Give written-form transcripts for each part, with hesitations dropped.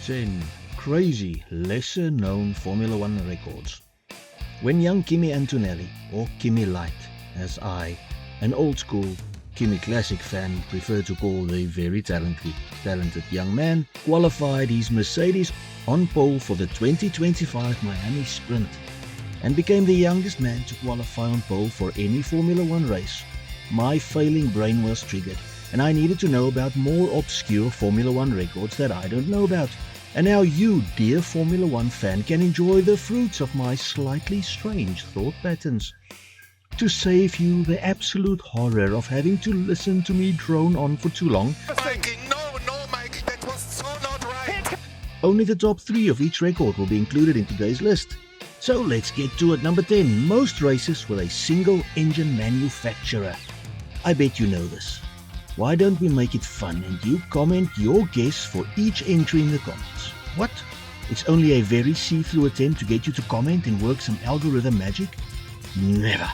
10 crazy, lesser-known Formula One records. When young Kimi Antonelli, or Kimi Light, as I, an old-school Kimi Classic fan, prefer to call the very talented young man, qualified his Mercedes on pole for the 2025 Miami Sprint, and became the youngest man to qualify on pole for any Formula One race, my failing brain was triggered, and I needed to know about more obscure Formula One records that I don't know about. And now you, dear Formula One fan, can enjoy the fruits of my slightly strange thought patterns. To save you the absolute horror of having to listen to me drone on for too long, No, Mike, that was so not right. Only the top 3 of each record will be included in today's list. So let's get to it. Number 10, most races with a single engine manufacturer. I bet you know this. Why don't we make it fun and you comment your guess for each entry in the comments? What? It's only a very see-through attempt to get you to comment and work some algorithm magic? Never.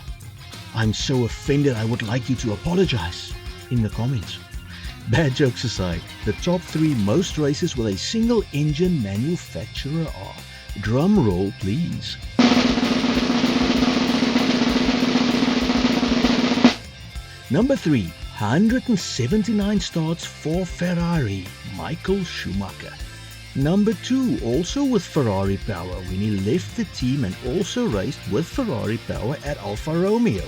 I'm so offended I would like you to apologize in the comments. Bad jokes aside, the top 3 most races with a single engine manufacturer are, drum roll please. Number 3, 179 starts for Ferrari, Michael Schumacher. Number 2, also with Ferrari power when he left the team and also raced with Ferrari power at Alfa Romeo,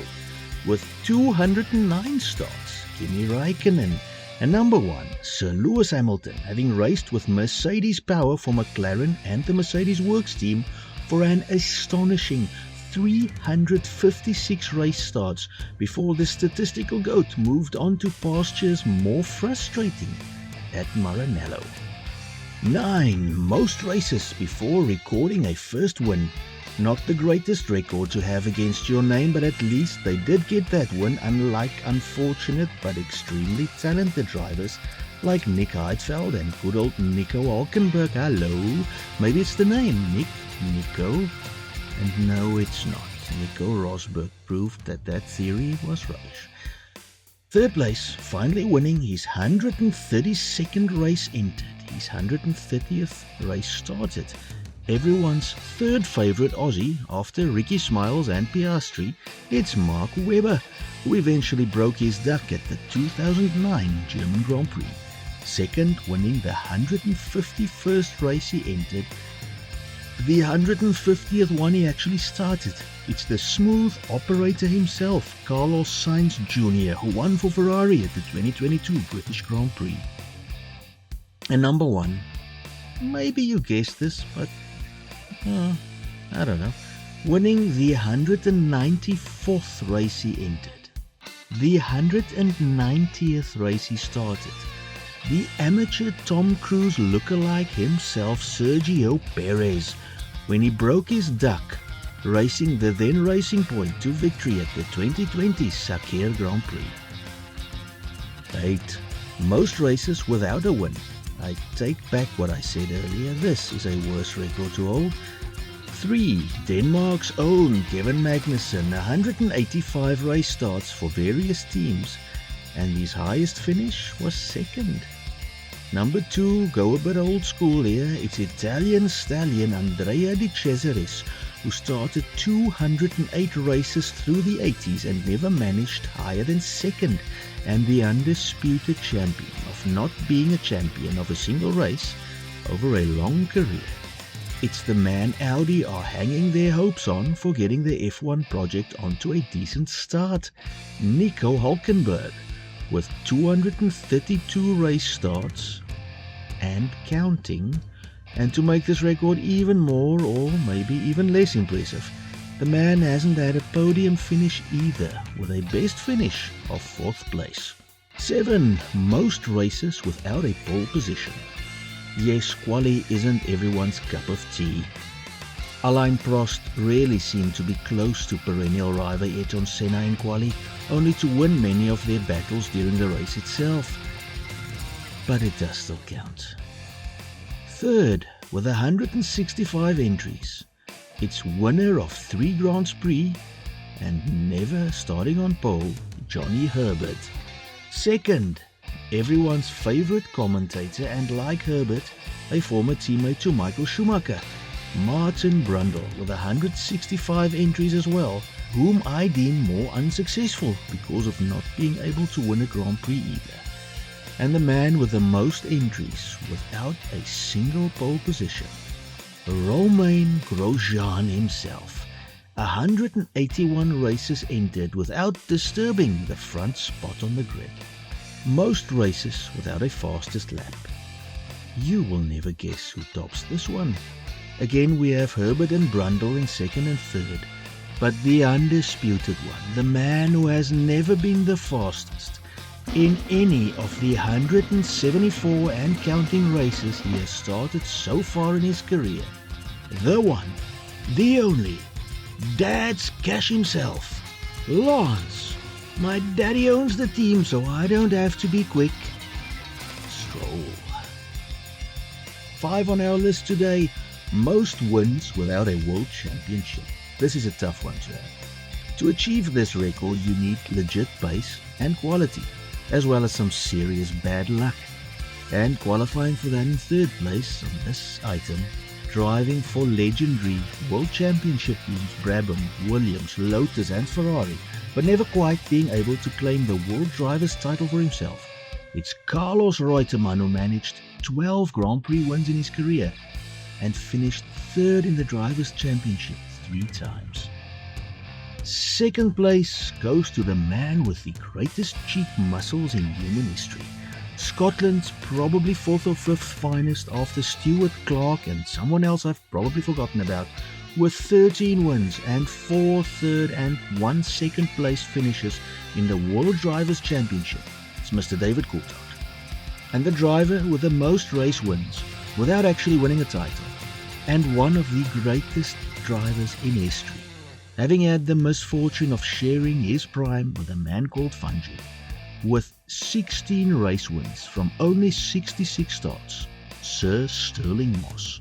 with 209 starts, Kimi Raikonnen. And number 1, Sir Lewis Hamilton, having raced with Mercedes power for McLaren and the Mercedes Works team for an astonishing 356 race starts before the statistical GOAT moved on to pastures more frustrating at Maranello. 9 most races before recording a first win. Not the greatest record to have against your name, but at least they did get that win, unlike unfortunate but extremely talented drivers like Nick Heidfeld and good old Nico Hulkenberg. Hello, maybe it's the name, Nico. And no, it's not. Nico Rosberg proved that theory was rubbish. 3rd place, finally winning his 132nd race entered, his 130th race started. Everyone's 3rd favourite Aussie after Ricky Smiles and Piastri, it's Mark Webber, who eventually broke his duck at the 2009 German Grand Prix. 2nd, winning the 151st race he entered, the 150th one he actually started. It's the smooth operator himself, Carlos Sainz Jr., who won for Ferrari at the 2022 British Grand Prix. And number 1, maybe you guessed this, but I don't know, winning the 194th race he entered, the 190th race he started, the amateur Tom Cruise lookalike himself, Sergio Perez, when he broke his duck racing the then Racing Point to victory at the 2020 Sakir Grand Prix. 8 most races without a win. I take back what I said earlier, this is a worse record to hold. 3 Denmark's own Kevin Magnussen, 185 race starts for various teams, and his highest finish was 2nd. Number 2, go a bit old school here, it's Italian stallion Andrea di Cesaris, who started 208 races through the 80s and never managed higher than 2nd, and the undisputed champion of not being a champion of a single race over a long career. It's the man Audi are hanging their hopes on for getting the F1 project onto a decent start, Nico Hulkenberg, with 232 race starts and counting. And to make this record even more or maybe even less impressive, the man hasn't had a podium finish either, with a best finish of 4th place. 7 most races without a pole position. Yes, quali isn't everyone's cup of tea. Alain Prost rarely seemed to be close to perennial rival Ayrton Senna in quali, only to win many of their battles during the race itself. But it does still count. 3rd, with 165 entries, it's winner of 3 Grands Prix and never starting on pole, Johnny Herbert. 2nd, everyone's favorite commentator, and like Herbert, a former teammate to Michael Schumacher, Martin Brundle, with 165 entries as well, whom I deem more unsuccessful because of not being able to win a Grand Prix either. And the man with the most entries without a single pole position, Romain Grosjean himself. 181 races entered without disturbing the front spot on the grid. Most races without a fastest lap. You will never guess who tops this one. Again, we have Herbert and Brundle in second and third. But the undisputed one, the man who has never been the fastest in any of the 174 and counting races he has started so far in his career. The one, the only, Dad's cash himself, Lance. My daddy owns the team, so I don't have to be quick. Stroll. 5 on our list today. Most wins without a world championship. This is a tough one to have. To achieve this record, you need legit pace and quality, as well as some serious bad luck. And qualifying for that in third place on this item, driving for legendary world championship teams Brabham, Williams, Lotus and Ferrari, but never quite being able to claim the world driver's title for himself. It's Carlos Reutemann, who managed 12 Grand Prix wins in his career and finished third in the Drivers' Championship 3 times. Second place goes to the man with the greatest cheek muscles in human history. Scotland's probably 4th or 5th finest after Stuart Clark and someone else I've probably forgotten about, with 13 wins and 4 third and 1 second place finishes in the World Drivers' Championship. It's Mr. David Coulthard. And the driver with the most race wins without actually winning a title, and one of the greatest drivers in history, having had the misfortune of sharing his prime with a man called Fanzone, with 16 race wins from only 66 starts, Sir Stirling Moss.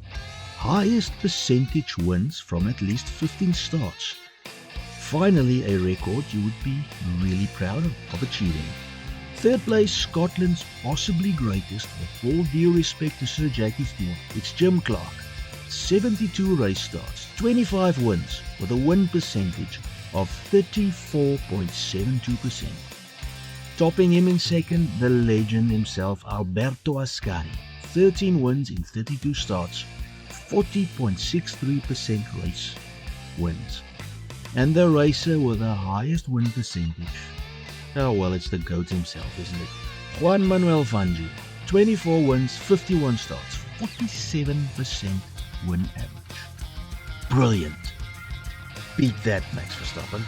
Highest percentage wins from at least 15 starts. Finally, a record you would be really proud of achieving. Third place, Scotland's possibly greatest, with all due respect to Sir Jackie Steele, it's Jim Clark. 72 race starts, 25 wins, with a win percentage of 34.72%. Topping him in second, the legend himself, Alberto Ascari. 13 wins in 32 starts, 40.63% race wins. And the racer with the highest win percentage, oh well, it's the GOAT himself, isn't it? Juan Manuel Fangio. 24 wins, 51 starts, 47% win average. Brilliant. Beat that, Max Verstappen.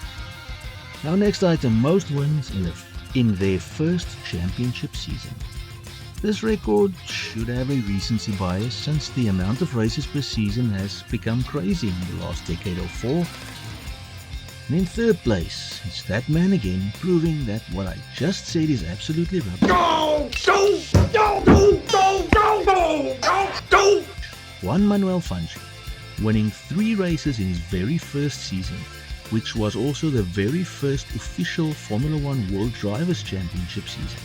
Now, next item, most wins in their first championship season. This record should have a recency bias since the amount of races per season has become crazy in the last decade or 4. And in third place, it's that man again, proving that what I just said is absolutely rubbish. Juan Manuel Fangio, winning 3 races in his very first season, which was also the very first official Formula 1 World Drivers' Championship season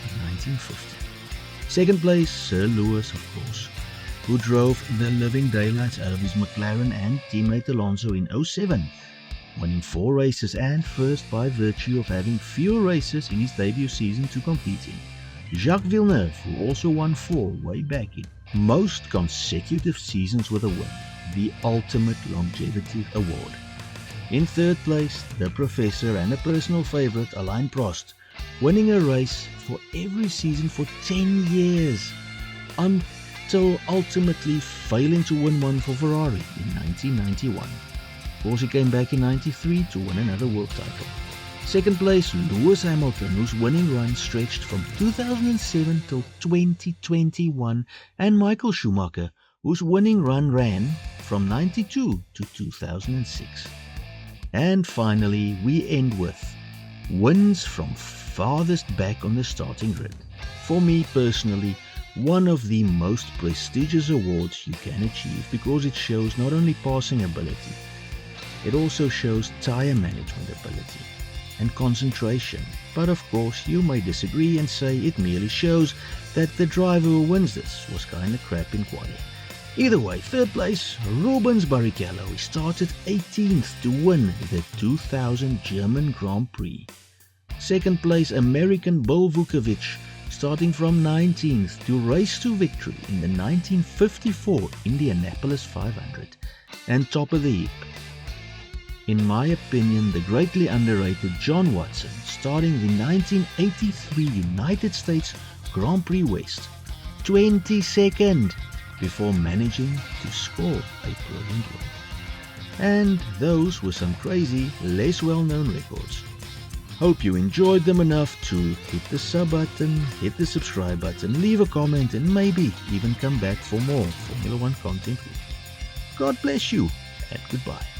in 1950. Second place, Sir Lewis, of course, who drove the living daylights out of his McLaren and teammate Alonso in 07, winning 4 races and first by virtue of having fewer races in his debut season to compete in. Jacques Villeneuve, who also won 4 way back in most consecutive seasons with a win, the ultimate longevity award. In third place, the professor and a personal favourite, Alain Prost, winning a race for every season for 10 years, until ultimately failing to win one for Ferrari in 1991. Of course, he came back in 93 to win another world title. Second place, Lewis Hamilton, whose winning run stretched from 2007 till 2021, and Michael Schumacher, whose winning run ran from 92 to 2006. And finally, we end with wins from farthest back on the starting grid. For me personally, one of the most prestigious awards you can achieve because it shows not only passing ability, it also shows tyre management ability and concentration. But of course you may disagree and say it merely shows that the driver who wins this was kinda crap in quali. Either way, third place, Rubens Barrichello. He started 18th to win the 2000 German Grand Prix. Second place, American Bill Vukovic, starting from 19th to race to victory in the 1954 Indianapolis 500. And top of the heap, in my opinion, the greatly underrated John Watson, starting the 1983 United States Grand Prix West, 22nd, before managing to score a brilliant win. And those were some crazy, less well-known records. Hope you enjoyed them enough to hit the sub button, hit the subscribe button, leave a comment, and maybe even come back for more Formula One content. God bless you, and goodbye.